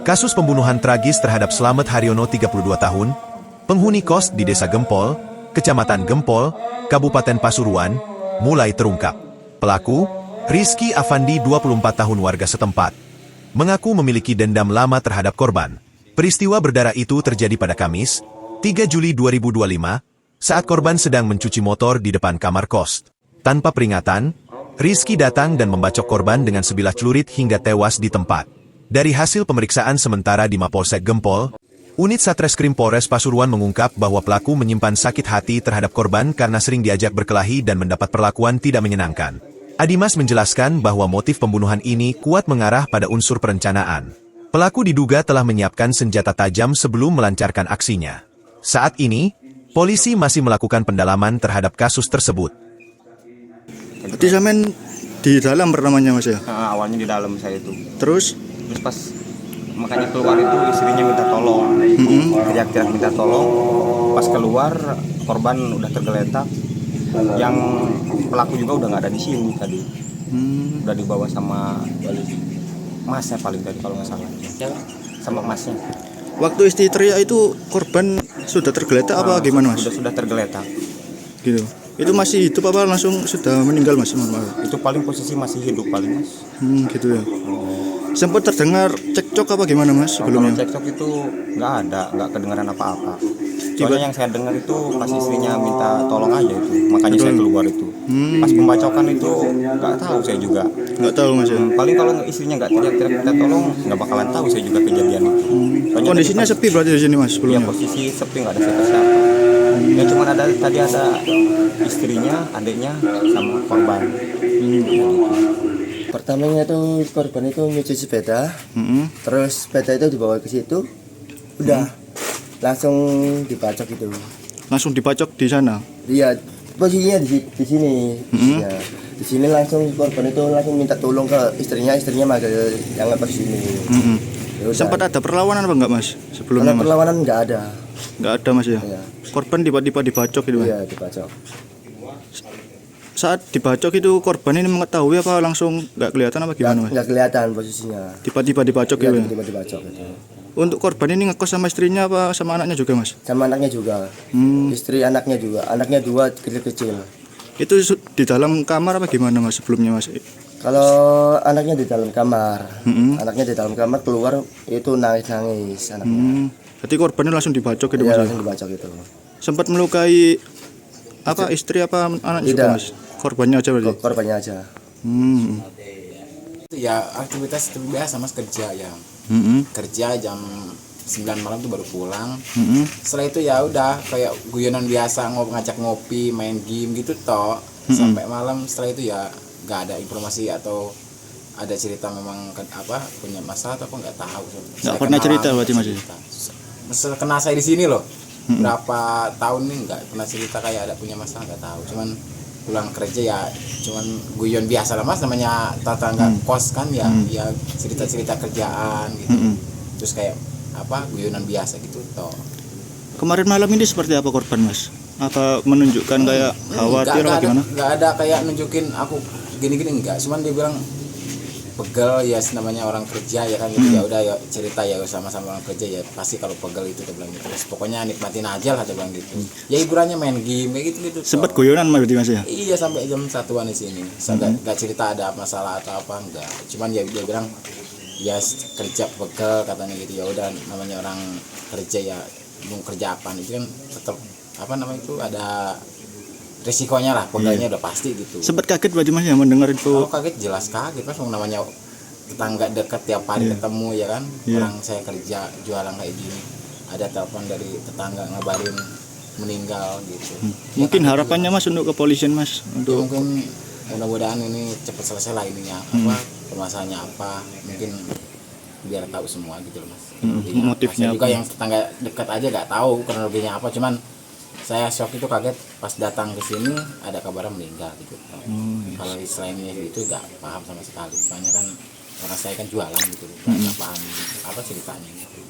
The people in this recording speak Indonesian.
Kasus pembunuhan tragis terhadap Slamet Haryono 32 tahun, penghuni kos di Desa Gempol, Kecamatan Gempol, Kabupaten Pasuruan, mulai terungkap. Pelaku, Rizky Afandi 24 tahun warga setempat, mengaku memiliki dendam lama terhadap korban. Peristiwa berdarah itu terjadi pada Kamis, 3 Juli 2025, saat korban sedang mencuci motor di depan kamar kos. Tanpa peringatan, Rizky datang dan membacok korban dengan sebilah celurit hingga tewas di tempat. Dari hasil pemeriksaan sementara di Mapolsek Gempol, Unit Satreskrim Polres Pasuruan mengungkap bahwa pelaku menyimpan sakit hati terhadap korban karena sering diajak berkelahi dan mendapat perlakuan tidak menyenangkan. Adimas menjelaskan bahwa motif pembunuhan ini kuat mengarah pada unsur perencanaan. Pelaku diduga telah menyiapkan senjata tajam sebelum melancarkan aksinya. Saat ini, polisi masih melakukan pendalaman terhadap kasus tersebut. Berarti sampean di dalam pertamanya Mas ya? Awalnya di dalam saya itu. Terus Pas makanya keluar itu istrinya minta tolong, teriak-teriak minta tolong. Pas keluar korban udah tergeletak. Yang pelaku juga udah nggak ada di sini tadi. Udah dibawa sama masnya paling tadi kalau nggak salah. Sama masnya. waktu istri teriak itu korban sudah tergeletak apa gimana Mas? Sudah tergeletak. Gitu. Itu masih hidup apa langsung sudah meninggal Mas? Itu paling posisi masih hidup paling Mas. Gitu ya. Sempat terdengar cekcok apa gimana Mas sebelumnya? Kalau cekcok itu nggak kedengaran apa-apa. Soalnya yang saya dengar itu pas istrinya minta tolong aja itu, makanya saya keluar itu. Pas pembacokan itu nggak tahu saya juga. Nggak tahu Mas ya. Paling kalau istrinya nggak teriak-teriak minta tolong, nggak bakalan tahu saya juga kejadian itu. Kondisinya sepi berarti di sini Mas Ya sebelumnya? posisi sepi, nggak ada siapa-siapa. Ya cuma tadi ada istrinya, adiknya, sama korban. Pertamanya tuh korban itu nyuci sepeda, terus sepeda itu dibawa ke situ, udah langsung dibacok itu. Langsung dibacok di sana? Iya, posisinya di sini. Di sini langsung korban itu langsung minta tolong ke istrinya manggil yang ke sini. Ya udah. Sempat ada perlawanan apa enggak Mas sebelumnya Mas? Perlawanan nggak ada. Nggak ada Mas ya? Iya. Korban tiba-tiba dibacok gitu Mas? Iya, dibacok. Saat dibacok itu korban ini mengetahui apa langsung nggak kelihatan apa gimana Mas? Nggak kelihatan posisinya. Tiba-tiba dibacok Iya, gitu ya? tiba-tiba dibacok itu. Untuk korban ini ngekos sama istrinya apa sama anaknya juga Mas? Sama anaknya juga. Istri anaknya juga. Anaknya 2 kecil-kecil. Itu di dalam kamar apa gimana Mas sebelumnya Mas? Kalau anaknya di dalam kamar, anaknya di dalam kamar, keluar itu nangis anaknya. Berarti korbannya langsung dibacok gitu Iya, Mas? langsung dibacok itu. Sempat melukai apa istri apa anak juga Tidak. Mas? Korbannya aja berarti? Korbannya aja. Ya aktivitas seperti biasa Mas, kerja ya. Kerja jam 9 malam tuh baru pulang. Setelah itu ya udah kayak guyonan biasa, ngajak ngopi, main game gitu toh. Sampai malam. Setelah itu ya nggak ada informasi atau ada cerita memang punya masalah atau apa nggak tahu. Nggak pernah cerita berarti Mas? Kena saya di sini loh. Berapa tahun nih nggak pernah cerita kayak ada punya masalah, nggak tahu. Cuman pulang kerja ya cuman guyon biasa lah Mas, namanya tetangga kos kan ya, ya cerita-cerita kerjaan gitu. Terus kayak guyonan biasa gitu toh. Kemarin malam ini seperti apa korban Mas? Apa menunjukkan kayak khawatir atau gimana? Nggak ada kayak nunjukin aku gini-gini, enggak. Cuman dia bilang pegel ya, namanya orang kerja ya kan gitu. Ya udah ya cerita ya sama-sama orang kerja ya pasti kalau pegel itu dia bilang gitu. Terus pokoknya nikmatin aja lah dia bilang gitu. Ya hiburannya main game kayak gitu. Sempat guyonan berarti Mas ya? Iya sampai jam 1-an di sini. Nggak cerita ada masalah atau apa, enggak. Cuman ya dia bilang ya kerja pegel katanya gitu. Ya udah namanya orang kerja ya mau kerja apa itu kan tetap itu ada risikonya lah, pegelnya udah pasti gitu. Sempat kaget berarti Mas ya mendengar itu? Kalau kaget jelas kaget Mas, namanya tetangga dekat tiap hari ketemu ya kan. Orang saya kerja jualan kayak gini, ada telepon dari tetangga ngabarin meninggal gitu. Mungkin harapannya Mas untuk kepolisian Mas untuk mungkin mudah-mudahan ini cepat selesai lah ininya, permasalahannya apa, mungkin biar tahu semua gitu loh Mas. Motifnya saya juga yang tetangga dekat aja nggak tahu kronologinya apa, cuman saya shock itu kaget pas datang ke sini ada kabar meninggal gitu. Kalau selainnya itu nggak paham sama sekali, soalnya kan karena saya kan jualan gitu, nggak paham apa ceritanya gitu.